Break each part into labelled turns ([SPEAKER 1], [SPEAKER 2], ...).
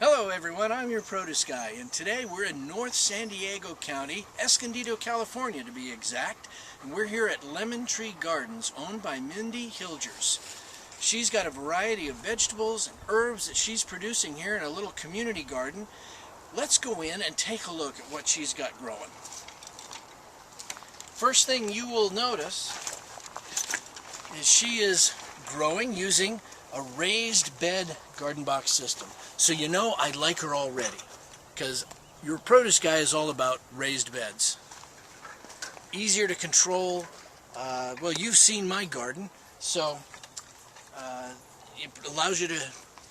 [SPEAKER 1] Hello everyone, I'm your produce guy, and today we're in North San Diego County, Escondido, California to be exact, and we're here at Lemon Tree Gardens, owned by Mindy Hilgers. She's got a variety of vegetables and herbs that she's producing here in a little community garden. Let's go in and take a look at what she's got growing. First thing you will notice is she is growing using a raised bed garden box system. So you know I like her already, because your produce guy is all about raised beds. Easier to control. Well, you've seen my garden, so it allows you to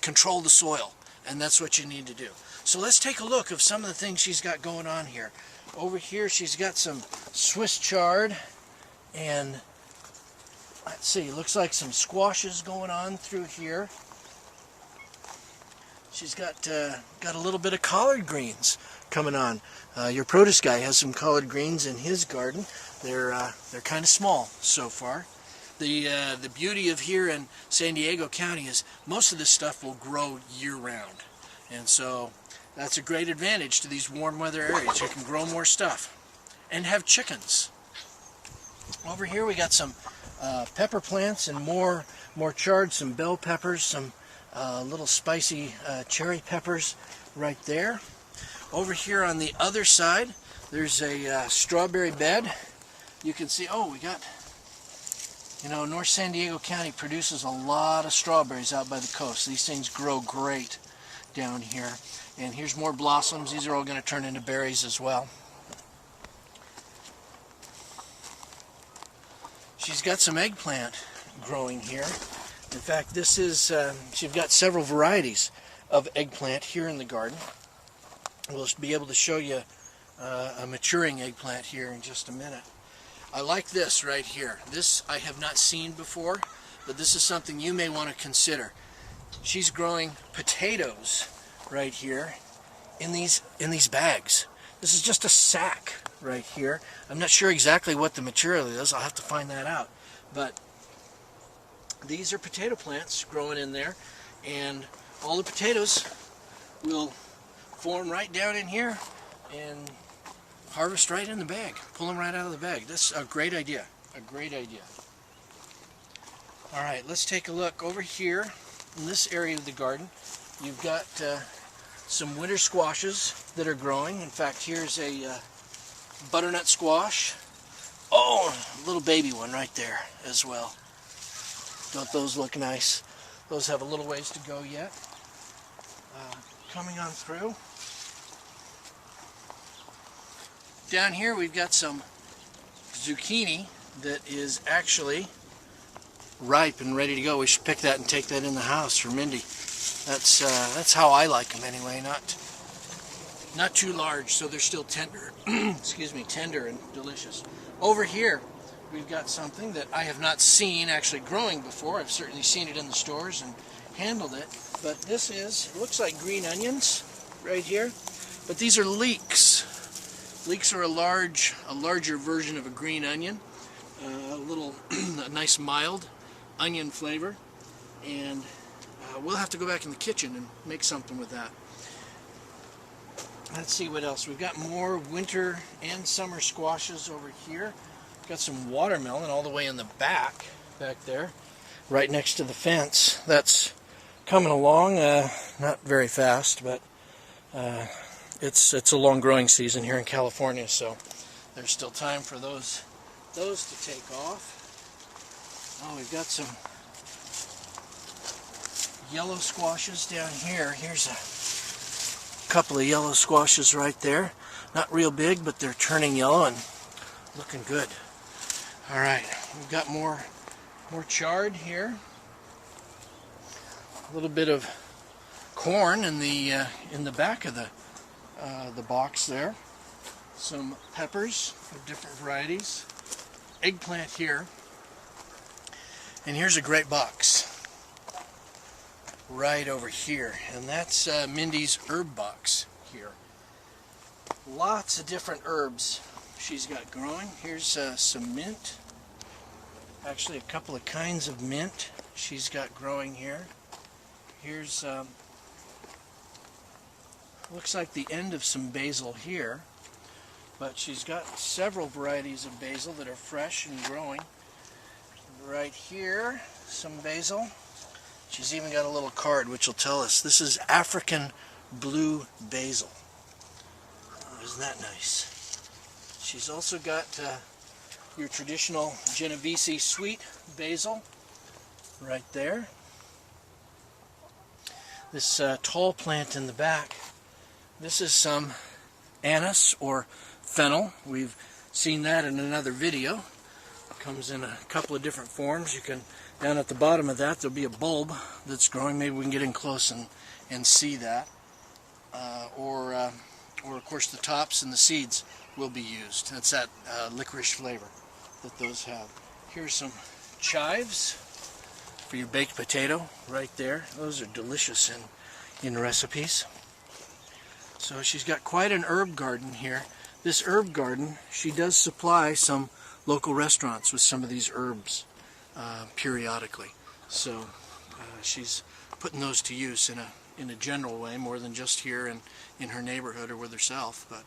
[SPEAKER 1] control the soil, and that's what you need to do. So let's take a look of some of the things she's got going on here. Over here she's got some Swiss chard, and let's see, looks like some squashes going on through here. She's got a little bit of collard greens coming on. Your produce guy has some collard greens in his garden. They're kind of small so far. The beauty of here in San Diego County is most of this stuff will grow year-round, and so that's a great advantage to these warm weather areas. You can grow more stuff and have chickens. Over here we got some pepper plants and more chard, some bell peppers, some little spicy cherry peppers right there. Over here on the other side there's a strawberry bed. You can see, oh, we got, you know, North San Diego County produces a lot of strawberries out by the coast. These things grow great down here. And here's more blossoms. These are all going to turn into berries as well. She's got some eggplant growing here. In fact, this is, she's got several varieties of eggplant here in the garden. We'll be able to show you a maturing eggplant here in just a minute. I like this right here. This I have not seen before, but this is something you may want to consider. She's growing potatoes right here in these bags. This is just a sack right here. I'm not sure exactly what the material is. I'll have to find that out. But these are potato plants growing in there, and all the potatoes will form right down in here and harvest right in the bag. Pull them right out of the bag. That's a great idea. A great idea. All right, let's take a look over here in this area of the garden. You've got some winter squashes that are growing. In fact, here's a butternut squash. Oh, a little baby one right there as well. Don't those look nice? Those have a little ways to go yet. Coming on through. Down here we've got some zucchini that is actually ripe and ready to go. We should pick that and take that in the house for Mindy. That's how I like them anyway. Not too large, so they're still tender. Excuse me, tender and delicious. Over here we've got something that I have not seen actually growing before. I've certainly seen it in the stores and handled it, but this is, it looks like green onions right here, but these are leeks. Leeks are a larger version of a green onion, a nice mild onion flavor, and we'll have to go back in the kitchen and make something with that. Let's see what else. We've got more winter and summer squashes over here. Got some watermelon all the way in the back there, right next to the fence. That's coming along, not very fast, but it's a long growing season here in California, so there's still time for those to take off. Oh, we've got some yellow squashes down here. Here's a couple of yellow squashes right there. Not real big, but they're turning yellow and looking good. All right, we've got more chard here. A little bit of corn in the back of the box there. Some peppers of different varieties. Eggplant here. And here's a great box right over here, and that's Mindy's herb box here. Lots of different herbs she's got growing. Here's some mint. Actually, a couple of kinds of mint she's got growing here. Here's looks like the end of some basil here, but she's got several varieties of basil that are fresh and growing. Right here, some basil. She's even got a little card which will tell us this is African blue basil. Oh, isn't that nice? She's also got your traditional Genovese sweet basil right there. This tall plant in the back, this is some anise or fennel. We've seen that in another video. It comes in a couple of different forms. You can, down at the bottom of that, there'll be a bulb that's growing. Maybe we can get in close and see that. Or of course the tops and the seeds will be used. That's that licorice flavor that those have. Here's some chives for your baked potato right there. Those are delicious in recipes. So she's got quite an herb garden here. This herb garden, she does supply some local restaurants with some of these herbs periodically. So she's putting those to use in a general way, more than just here in her neighborhood or with herself, but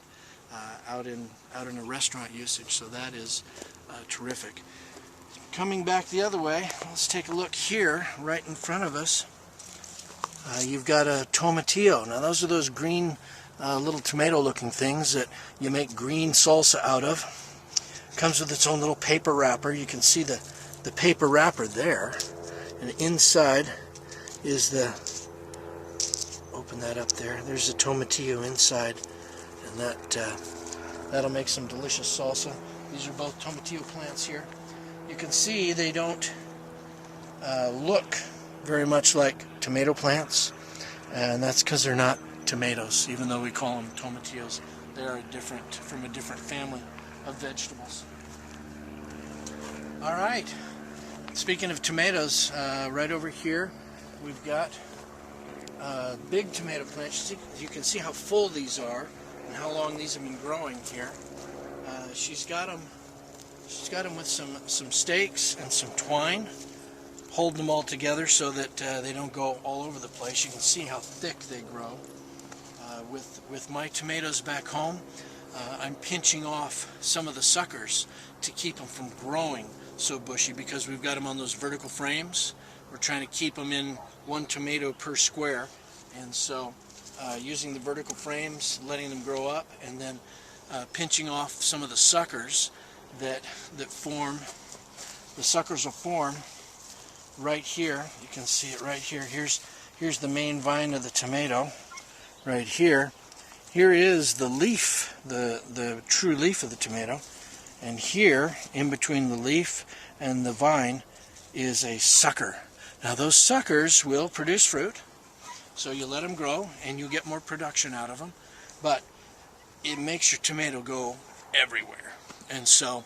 [SPEAKER 1] out in a restaurant usage. So that is terrific. Coming back the other way, let's take a look here, right in front of us. You've got a tomatillo. Now those are those green little tomato-looking things that you make green salsa out of. Comes with its own little paper wrapper. You can see the paper wrapper there, and inside is the. Open that up there. There's the tomatillo inside, and that'll make some delicious salsa. These are both tomatillo plants here. You can see they don't look very much like tomato plants, and that's because they're not tomatoes, even though we call them tomatillos. They are from a different family of vegetables. All right, speaking of tomatoes, right over here we've got big tomato plants. You can see how full these are and how long these have been growing here. She's got them with some stakes and some twine, holding them all together so that they don't go all over the place. You can see how thick they grow. With my tomatoes back home, I'm pinching off some of the suckers to keep them from growing so bushy, because we've got them on those vertical frames. We're trying to keep them in one tomato per square, and so using the vertical frames, letting them grow up, and then pinching off some of the suckers that form. The suckers will form right here. You can see it right here. Here's the main vine of the tomato right here. Here is the leaf, the true leaf of the tomato, and here in between the leaf and the vine is a sucker. Now those suckers will produce fruit, so you let them grow and you get more production out of them, but it makes your tomato go everywhere. And so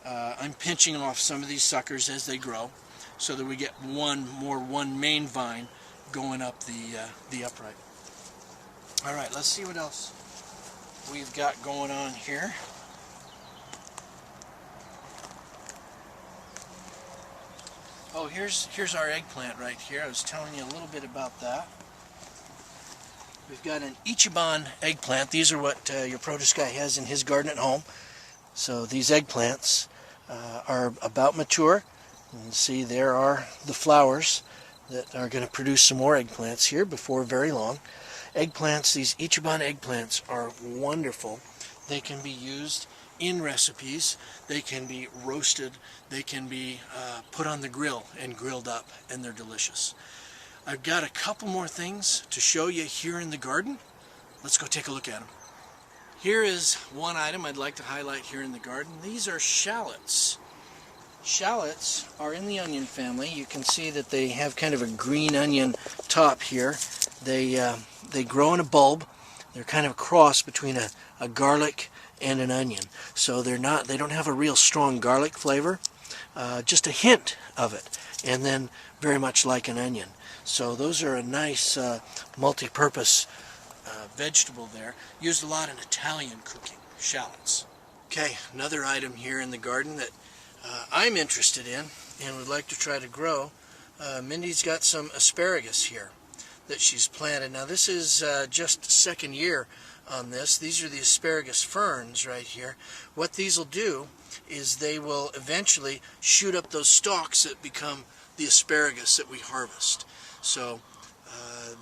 [SPEAKER 1] I'm pinching off some of these suckers as they grow so that we get one main vine going up the upright. All right, let's see what else we've got going on here. Oh, here's our eggplant right here. I was telling you a little bit about that. We've got an Ichiban eggplant. These are what your produce guy has in his garden at home. So these eggplants are about mature. You can see there are the flowers that are going to produce some more eggplants here before very long. Eggplants, these Ichiban eggplants are wonderful. They can be used in recipes. They can be roasted. They can be put on the grill and grilled up, and they're delicious. I've got a couple more things to show you here in the garden. Let's go take a look at them. Here is one item I'd like to highlight here in the garden. These are shallots. Shallots are in the onion family. You can see that they have kind of a green onion top here. They grow in a bulb. They're kind of a cross between a garlic and an onion. So they don't have a real strong garlic flavor, just a hint of it, and then very much like an onion. So those are a nice multi-purpose vegetable there. Used a lot in Italian cooking, shallots. Okay, another item here in the garden that I'm interested in and would like to try to grow. Mindy's got some asparagus here. that she's planted. Now this is just second year on this. These are the Asparagus Ferns right here. What these will do is they will eventually shoot up those stalks that become the asparagus that we harvest. So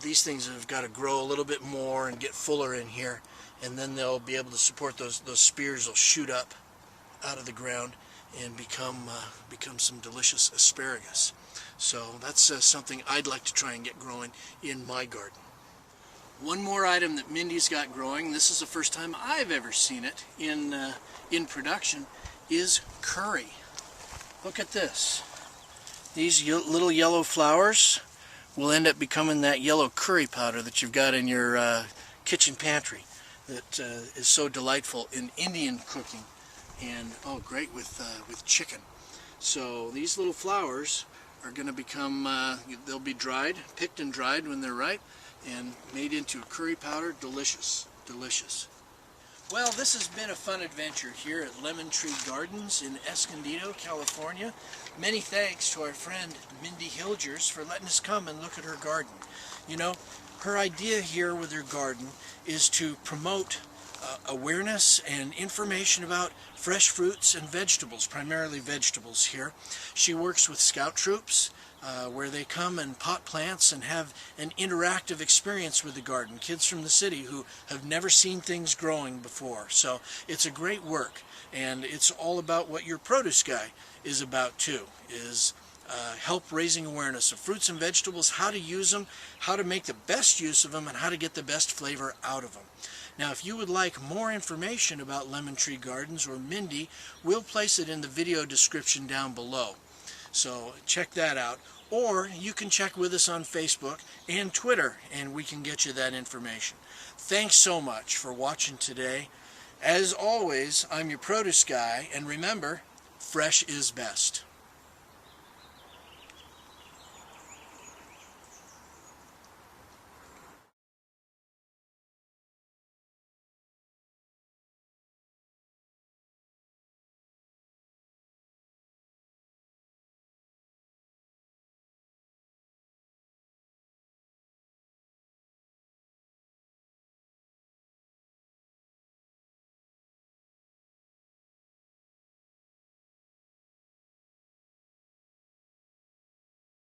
[SPEAKER 1] these things have got to grow a little bit more and get fuller in here, and then they'll be able to support those spears will shoot up out of the ground and become some delicious asparagus. So that's something I'd like to try and get growing in my garden. One more item that Mindy's got growing, this is the first time I've ever seen it in production, is curry. Look at this. These little yellow flowers will end up becoming that yellow curry powder that you've got in your kitchen pantry that is so delightful in Indian cooking, and oh, great with chicken. So these little flowers are going to become, they'll be dried, picked and dried when they're ripe, and made into curry powder. Delicious, delicious. Well, this has been a fun adventure here at Lemon Tree Gardens in Escondido, California. Many thanks to our friend Mindy Hilgers for letting us come and look at her garden. You know, her idea here with her garden is to promote awareness and information about fresh fruits and vegetables, primarily vegetables here. She works with scout troops where they come and pot plants and have an interactive experience with the garden. Kids from the city who have never seen things growing before. So it's a great work, and it's all about what Your Produce Guy is about too, is help raising awareness of fruits and vegetables, how to use them, how to make the best use of them, and how to get the best flavor out of them. Now, if you would like more information about Lemon Tree Gardens or Mindy, we'll place it in the video description down below. So check that out. Or you can check with us on Facebook and Twitter, and we can get you that information. Thanks so much for watching today. As always, I'm your Produce Guy, and remember, fresh is best.